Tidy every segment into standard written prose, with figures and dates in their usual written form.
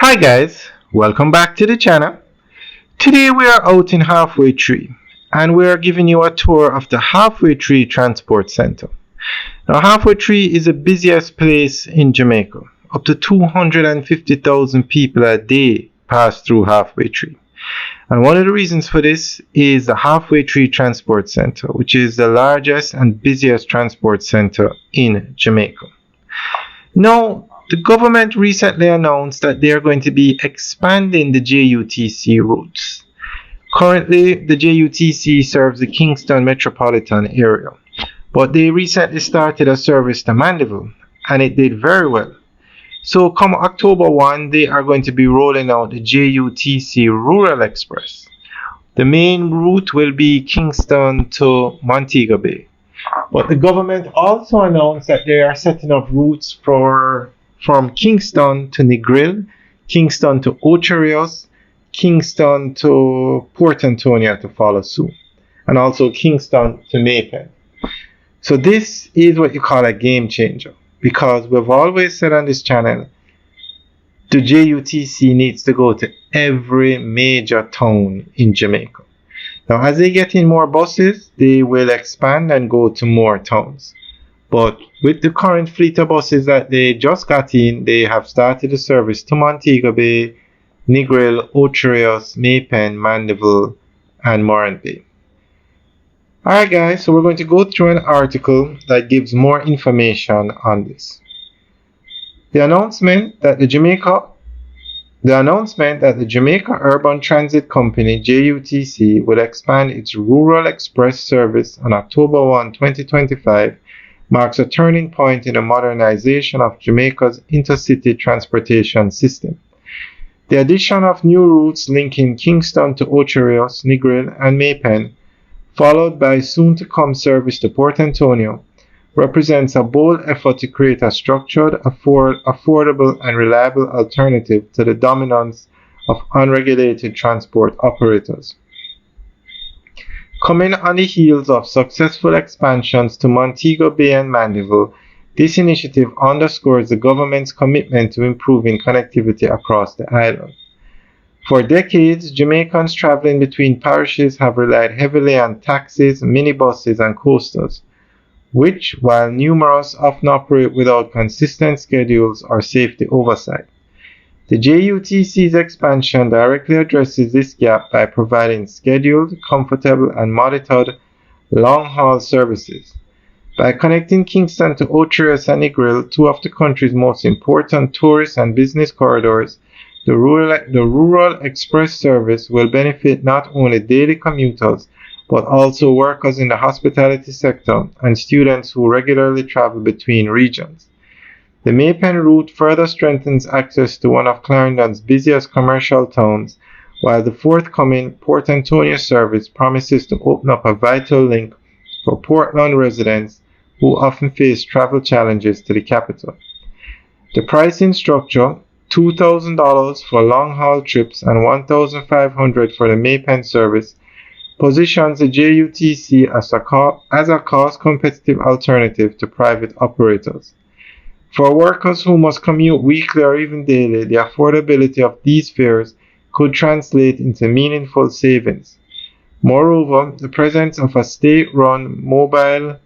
Hi guys, welcome back to the channel. Today we are out in Halfway Tree and we are giving you a tour of the Halfway Tree Transport Center. Now Halfway Tree is the busiest place in Jamaica. Up to 250,000 people a day pass through Halfway Tree. And one of the reasons for this is the Halfway Tree Transport Center, which is the largest and busiest transport center in Jamaica. Now, the government recently announced that they are going to be expanding the JUTC routes. Currently, the JUTC serves the Kingston metropolitan area, but they recently started a service to Mandeville, and it did very well. So come October 1, they are going to be rolling out the JUTC Rural Express. The main route will be Kingston to Montego Bay. But the government also announced that they are setting up routes from Kingston to Negril, Kingston to Ocho, Rios, Kingston to Port Antonio to follow soon, and also Kingston to Jamaica. So this is what you call a game changer, because we've always said on this channel, the JUTC needs to go to every major town in Jamaica. Now, as they get in more buses, they will expand and go to more towns. But with the current fleet of buses that they just got in, they have started the service to Montego Bay, Negril, Ocho, Maypen, Mandeville, and Morant Bay. Alright guys, so we're going to go through an article that gives more information on this. The announcement that the Jamaica Urban Transit Company, JUTC, will expand its Rural Express service on October 1, 2025 marks a turning point in the modernization of Jamaica's intercity transportation system. The addition of new routes linking Kingston to Ocho, Negril, and Maypen, followed by soon-to-come service to Port Antonio, represents a bold effort to create a structured, affordable, and reliable alternative to the dominance of unregulated transport operators. Coming on the heels of successful expansions to Montego Bay and Mandeville, this initiative underscores the government's commitment to improving connectivity across the island. For decades, Jamaicans traveling between parishes have relied heavily on taxis, minibuses, and coasters, which, while numerous, often operate without consistent schedules or safety oversight. The JUTC's expansion directly addresses this gap by providing scheduled, comfortable, and monitored long-haul services. By connecting Kingston to Ocho and Negril, two of the country's most important tourist and business corridors, the Rural Express service will benefit not only daily commuters, but also workers in the hospitality sector and students who regularly travel between regions. The Maypen route further strengthens access to one of Clarendon's busiest commercial towns, while the forthcoming Port Antonio service promises to open up a vital link for Portland residents who often face travel challenges to the capital. The pricing structure, $2,000 for long-haul trips and $1,500 for the Maypen service, positions the JUTC as a cost-competitive alternative to private operators. For workers who must commute weekly or even daily, the affordability of these fares could translate into meaningful savings. Moreover, the presence of a state-run mobile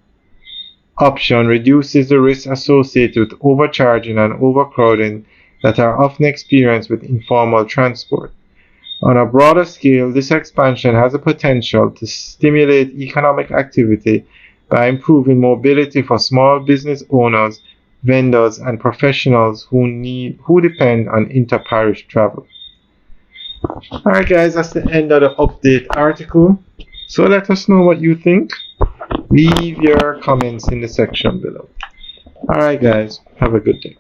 option reduces the risks associated with overcharging and overcrowding that are often experienced with informal transport. On a broader scale, this expansion has the potential to stimulate economic activity by improving mobility for small business owners, vendors, and professionals who depend on inter-parish travel. Alright guys, that's the end of the update article. So let us know what you think. Leave your comments in the section below. Alright guys, have a good day.